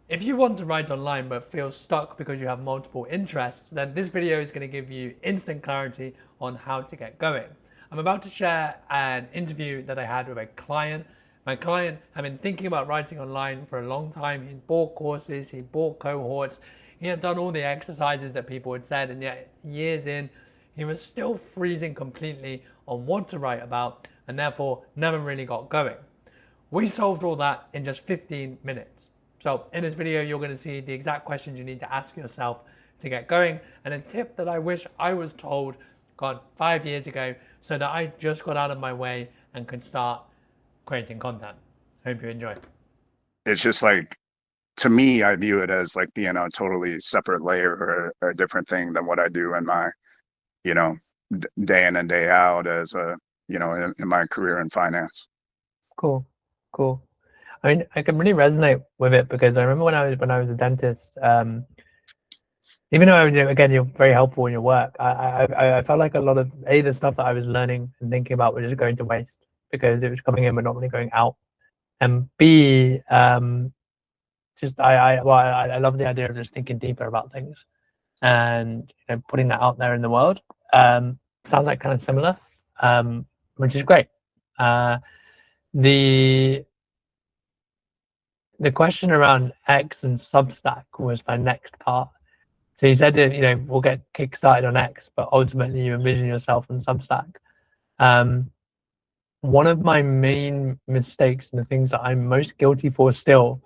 If you want to write online but feel stuck because you have multiple interests, then this video is going to give you instant clarity on how to get going. I'm about to share an interview that I had with a client. My client had been thinking about writing online for a long time. He'd bought courses, he bought cohorts, he had done all the exercises that people had said, and yet years in, he was still freezing completely on what to write about and therefore never really got going. We solved all that in just 15 minutes. So in this video, you're going to see the exact questions you need to ask yourself to get going, and a tip that I wish I was told, God, 5 years ago, so that I just got out of my way and could start creating content. Hope you enjoy. It's just like, to me, I view it as like being a totally separate layer or a different thing than what I do in my, you know, day in and day out as in my career in finance. Cool, cool. I mean, I can really resonate with it because I remember when I was a dentist. Even though again you're very helpful in your work, I felt like a lot of the stuff that I was learning and thinking about was just going to waste because it was coming in but not really going out. And B, just I love the idea of just thinking deeper about things and putting that out there in the world. Sounds like kind of similar, which is great. Uh, the the question around X and Substack was my next part. So you said that we'll get kickstarted on X, but ultimately you envision yourself on Substack. Um, One of my main mistakes and the things that I'm most guilty for still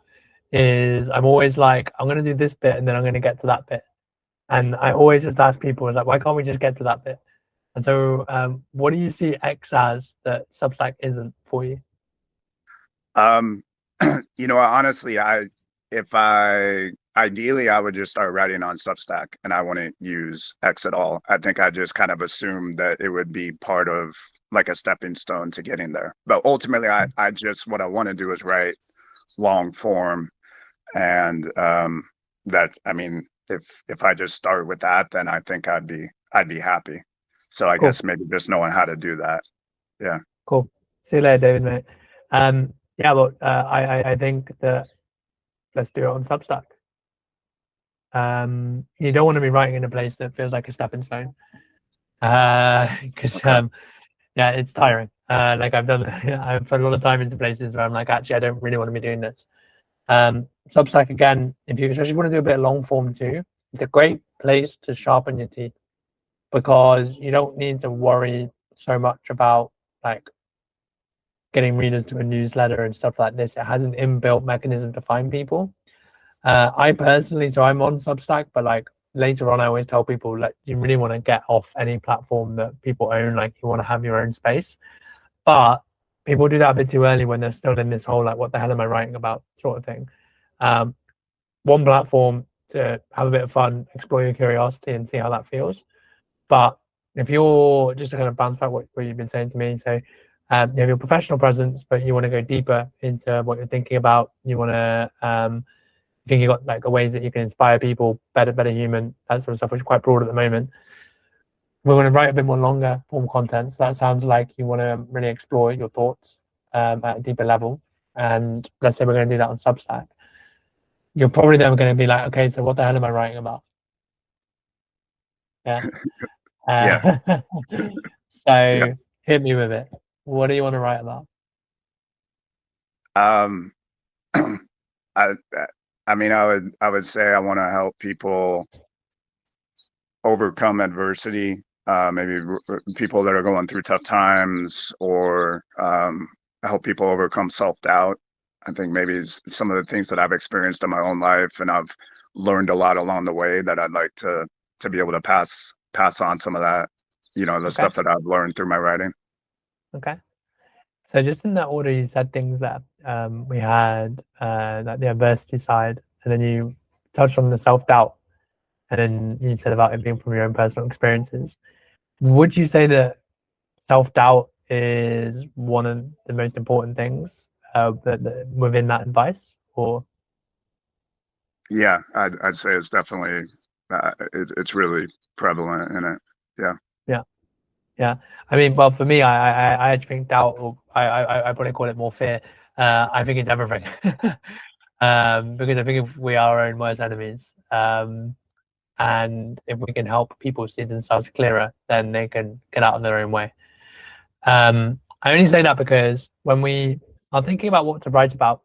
is I'm always like, I'm going to do this bit and then I'm going to get to that bit. And I always just ask people, like, why can't we just get to that bit? And so, what do you see X as that Substack isn't for you? Um, honestly, if I ideally I would just start writing on Substack and I wouldn't use X at all. I think I just kind of assumed that it would be part of like a stepping stone to getting there. But ultimately, I just what I want to do is write long form, and that I mean, if I just start with that, then I think I'd be happy. So I Cool, guess maybe just knowing how to do that. Yeah. cool. See you later, David, mate. Yeah, well, I think that let's do it on Substack. You don't want to be writing in a place that feels like a stepping stone, because Okay. yeah, it's tiring. Like I've done, I've put a lot of time into places where I'm like, actually, I don't really want to be doing this. Substack again, if you especially want to do a bit of long form too, it's a great place to sharpen your teeth because you don't need to worry so much about like getting readers to a newsletter and stuff like this. It has an inbuilt mechanism to find people. I personally, so I'm on Substack, but like later on, I always tell people like you really want to get off any platform that people own. Like you want to have your own space, but people do that a bit too early when they're still in this whole like, what the hell am I writing about sort of thing. Um, One platform to have a bit of fun, explore your curiosity, and see how that feels. But if you're just to kind of bounce back what you've been saying to me, so you have your professional presence, but you want to go deeper into what you're thinking about. You want to think you've got like ways that you can inspire people, better human, that sort of stuff, which is quite broad at the moment. We want to write a bit more longer form content. So that sounds like you want to really explore your thoughts at a deeper level. And let's say we're going to do that on Substack. You're probably then going to be like, okay, so what the hell am I writing about? Yeah. Yeah. Uh, Yeah. so hit me with it. What do you want to write about? Um, I I mean, I would say I want to help people overcome adversity. Maybe people that are going through tough times, or help people overcome self-doubt. I think maybe some of the things that I've experienced in my own life, and I've learned a lot along the way that I'd like to be able to pass on some of that, the Okay. stuff that I've learned through my writing. Okay. So just in that order, you said things that we had like the adversity side, and then you touched on the self-doubt, and then you said about it being from your own personal experiences. Would you say that self-doubt is one of the most important things that within that advice, or Yeah, I'd say it's definitely it's really prevalent in it. Yeah. yeah, yeah? I mean, well, for me, I actually think doubt, or I probably call it more fear. I think it's everything. because I think if we are our own worst enemies, and if we can help people see themselves clearer, then they can get out on their own way. I only say that because when we are thinking about what to write about,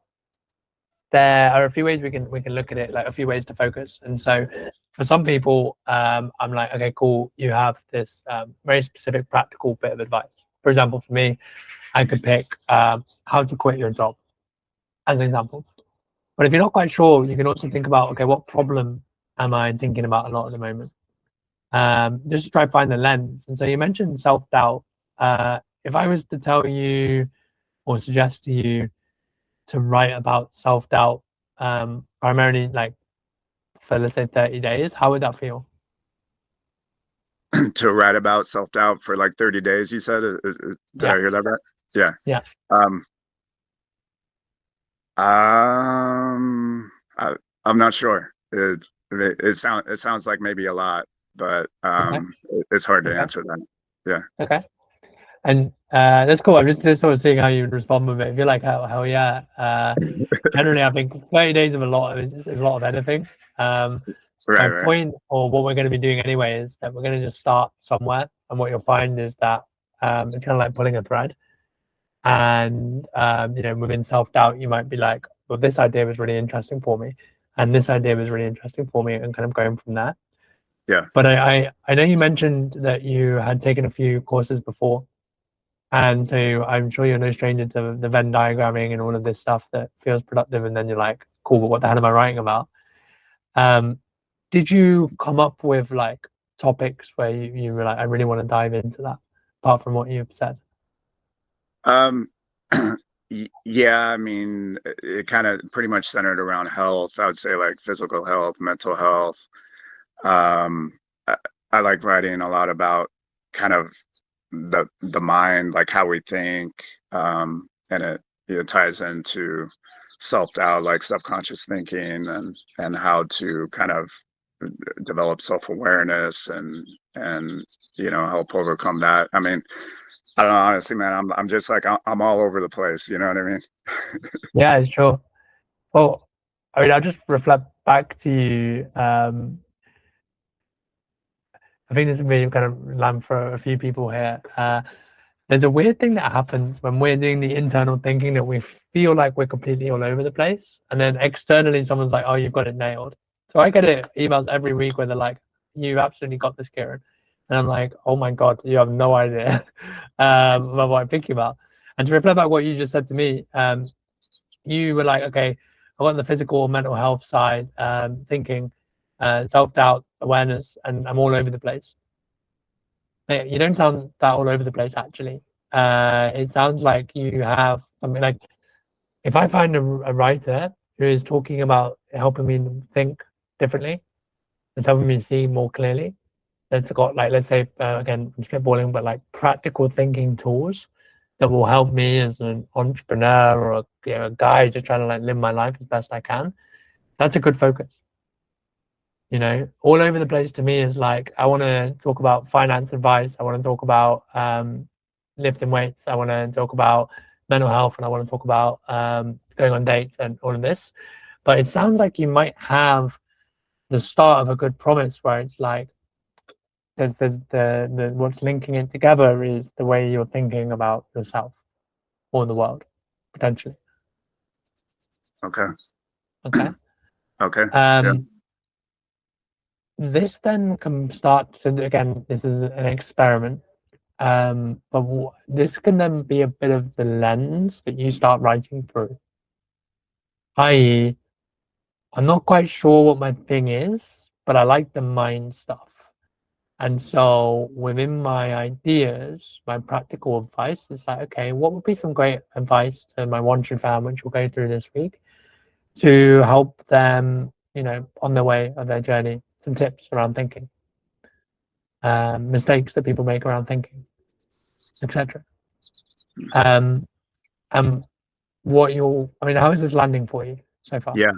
there are a few ways we can look at it, like a few ways to focus. And so for some people, I'm like, okay, cool, you have this very specific practical bit of advice. For example, for me, I could pick how to quit your job as an example. But if you're not quite sure, you can also think about, okay, what problem am I thinking about a lot at the moment? Just to try to find the lens. And so you mentioned self-doubt. If I was to tell you or suggest to you to write about self-doubt, primarily like for, let's say, 30 days, how would that feel? To write about self-doubt for like 30 days, you said? Did I hear that right? Yeah. Yeah. I'm not sure. It sounds like maybe a lot, but Okay. it's hard to Okay. answer that. Yeah. Okay. And that's cool. I'm just sort of seeing how you would respond with it. If you're like, hell yeah. Generally, I think 30 days of a lot is a lot of anything. My Right. point, or what we're going to be doing anyway, is that we're going to just start somewhere. And what you'll find is that it's kind of like pulling a thread. And within self-doubt, you might be like, well, this idea was really interesting for me, and this idea was really interesting for me, and kind of going from there. Yeah. But I know you mentioned that you had taken a few courses before, and so I'm sure you're no stranger to the Venn diagramming and all of this stuff that feels productive, and then you're like, cool, but what the hell am I writing about? Did you come up with like topics where you were like, I really want to dive into that, apart from what you've said? Um, yeah, I mean, it kind of pretty much centered around health. I would say like physical health, mental health. Um, I, I like writing a lot about kind of the mind, like how we think, and it ties into self-doubt, like subconscious thinking, and how to kind of develop self-awareness and help overcome that. I mean, I don't know, honestly, man. I'm just like I'm all over the place. You know what I mean? Yeah, sure. Well, I mean, I'll just reflect back to you. I think this will be kind of land for a few people here. There's a weird thing that happens when we're doing the internal thinking that we feel like we're completely all over the place, and then externally someone's like, "Oh, you've got it nailed." So I get emails every week where they're like, "You absolutely got this, Kieran," and I'm like, "Oh my god, you have no idea about what I'm thinking about." And to reflect back what you just said to me, you were like, okay, I want the physical, mental health side, thinking, self-doubt, awareness, and I'm all over the place. You don't sound that all over the place, actually. It sounds like you have something like, if I find a writer who is talking about helping me think differently, and helping me see more clearly, that's got like, let's say, again, I'm spitballing, but like practical thinking tools that will help me as an entrepreneur or a guy just trying to like live my life as best I can. That's a good focus. All over the place to me is like, I want to talk about finance advice. I want to talk about lifting weights. I want to talk about mental health, and I want to talk about going on dates and all of this. But it sounds like you might have the start of a good promise where it's like, there's the what's linking it together is the way you're thinking about yourself or the world, potentially. Okay. Okay. Okay. Yeah. This then can start. So again, this is an experiment. But this can then be a bit of the lens that you start writing through. I.e., I'm not quite sure what my thing is, but I like the mind stuff. And so within my ideas, my practical advice is like, okay, what would be some great advice to my One True fan, which we'll go through this week, to help them, on their way of their journey, some tips around thinking, mistakes that people make around thinking, etc. Um, and how is this landing for you so far? Yeah.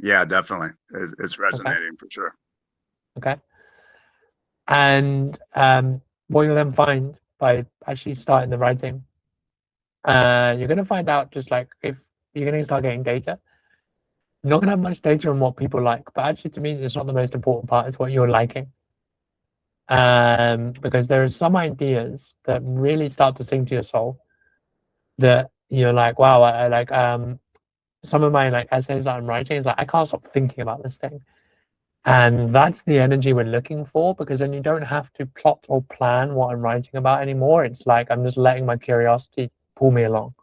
Yeah, definitely. It's resonating Okay. for sure. Okay. And what you'll then find by actually starting the writing, you're going to find out just like if you're going to start getting data. you're not going to have much data on what people like. But actually, to me, it's not the most important part. It's what you're liking. Because there are some ideas that really start to sing to your soul that you're like, wow, I like some of my like essays that I'm writing is like I can't stop thinking about this thing. And that's the energy we're looking for, because then you don't have to plot or plan what I'm writing about anymore. It's like I'm just letting my curiosity pull me along.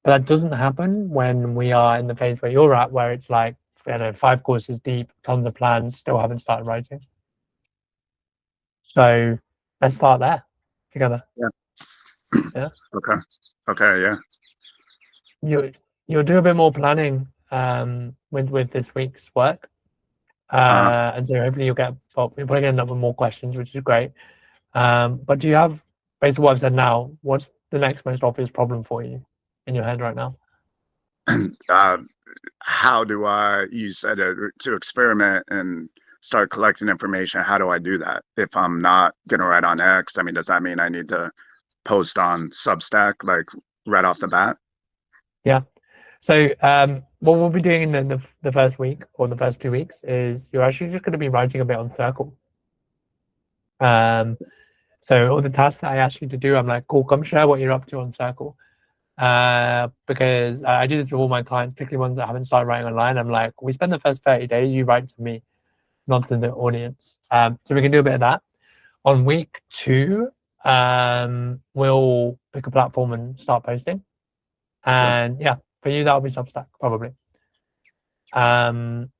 But that doesn't happen when we are in the phase where you're at, where it's like, 5 courses deep, tons of plans, still haven't started writing. So let's start there together. Yeah. Yeah. Okay. Okay. Yeah. You'll do a bit more planning with this week's work. And so hopefully you'll get, well, you're probably gonna end up with more questions, which is great. But do you have, based on what I've said now, what's the next most obvious problem for you in your head right now? How do I, you said to experiment and start collecting information. How do I do that? If I'm not going to write on X, I mean, does that mean I need to post on Substack, like right off the bat? Yeah. So what we'll be doing in the first week or the first 2 weeks is you're actually just going to be writing a bit on Circle. So all the tasks that I asked you to do, I'm like, cool, come share what you're up to on Circle. Because I do this with all my clients, particularly ones that haven't started writing online. I'm like, we spend the first 30 days, you write to me, not to the audience. So we can do a bit of that. On week 2, we'll pick a platform and start posting. And yeah, for you, that'll be Substack, probably. In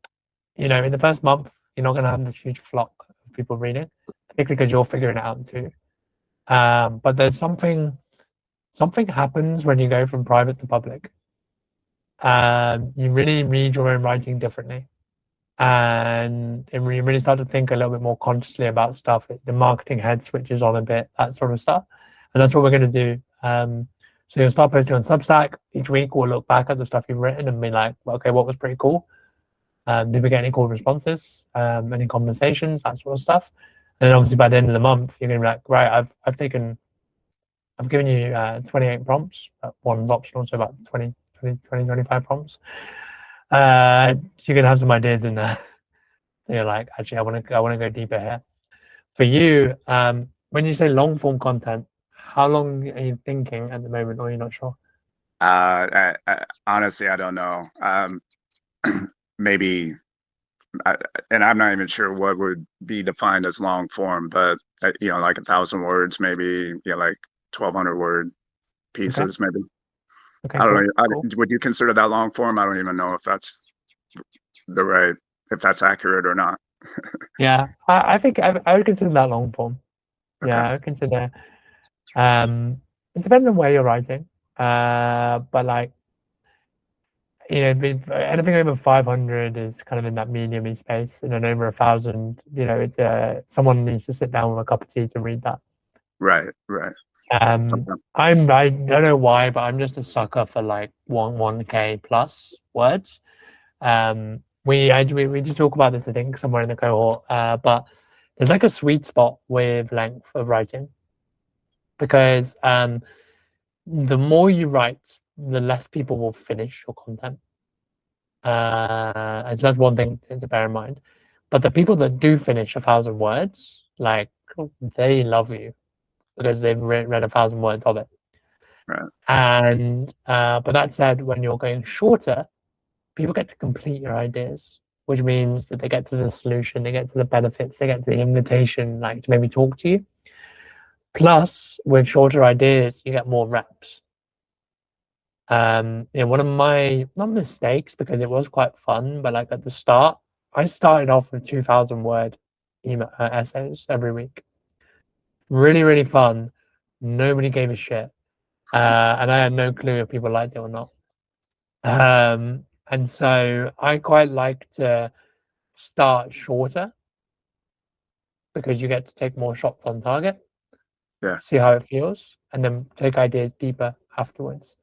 the first month, you're not going to have this huge flock of people reading, particularly because you're figuring it out too. But there's something happens when you go from private to public. You really read your own writing differently. And you really start to think a little bit more consciously about stuff. The marketing head switches on a bit, that sort of stuff. And that's what we're going to do. So you'll start posting on Substack. Each week we'll look back at the stuff you've written and be like, well, okay, what was pretty cool? Did we get any cool responses? Any conversations, that sort of stuff? And then obviously by the end of the month, you're going to be like, right, I've given you 28 prompts. One's optional, so about 25 prompts. So you're going to have some ideas in there. And you're like, actually, I want to go deeper here. For you, when you say long form content, how long are you thinking at the moment, or are you not sure? Honestly, I don't know. Maybe, and I'm not even sure what would be defined as long form, but like 1,000 words, maybe, like 1,200 word pieces, Okay. maybe. Okay, I don't know. cool. Would you consider that long form? I don't even know if that's if that's accurate or not. Yeah, I think I would consider that long form. Okay. Yeah, I would consider. It depends on where you're writing. But like, anything over 500 is kind of in that medium-y space, and then over 1,000, it's someone needs to sit down with a cup of tea to read that. Right. Okay. I don't know why, but I'm just a sucker for like 1K plus words. We just talk about this, I think, somewhere in the cohort. But there's like a sweet spot with length of writing, because the more you write, the less people will finish your content. And so that's one thing to bear in mind. But the people that do finish 1,000 words, like, they love you because they've read 1,000 words of it. Right. And but that said, when you're going shorter, people get to complete your ideas, which means that they get to the solution, they get to the benefits, they get to the invitation, like to maybe talk to you. Plus, with shorter ideas, you get more reps. One of my, not mistakes, because it was quite fun, but like at the start, I started off with 2,000 word essays every week. Really, really fun. Nobody gave a shit. And I had no clue if people liked it or not. And so I quite like to start shorter, because you get to take more shots on target. Yeah. See how it feels, and then take ideas deeper afterwards.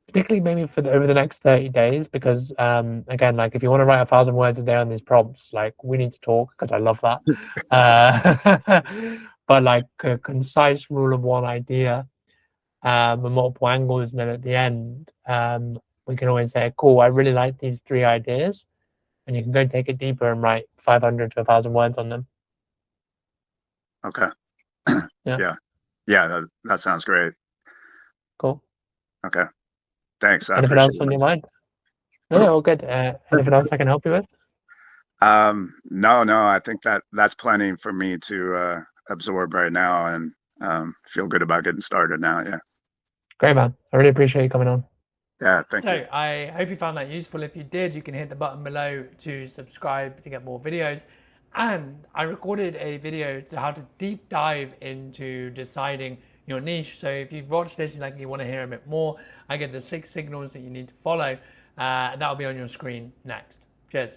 Particularly maybe over the next 30 days, because again, like if you want to write 1,000 words a day on these prompts, like we need to talk, because I love that. But like a concise rule of one idea, and multiple angles, and then at the end, we can always say, cool, I really like these 3 ideas. And you can go take it deeper and write 500 to 1,000 words on them. Okay. Yeah. Yeah, that sounds great. Cool. Okay. Thanks. I Anything appreciate else on it. your mind? No, all good. Anything else I can help you with? No, I think that's plenty for me to absorb right now and feel good about getting started now. Yeah. Great, man. I really appreciate you coming on. Yeah, thank you. So I hope you found that useful. If you did, you can hit the button below to subscribe to get more videos. And I recorded a video to how to deep dive into deciding your niche. So if you've watched this, like you want to hear a bit more, I get the 6 signals that you need to follow. That'll be on your screen next. Cheers.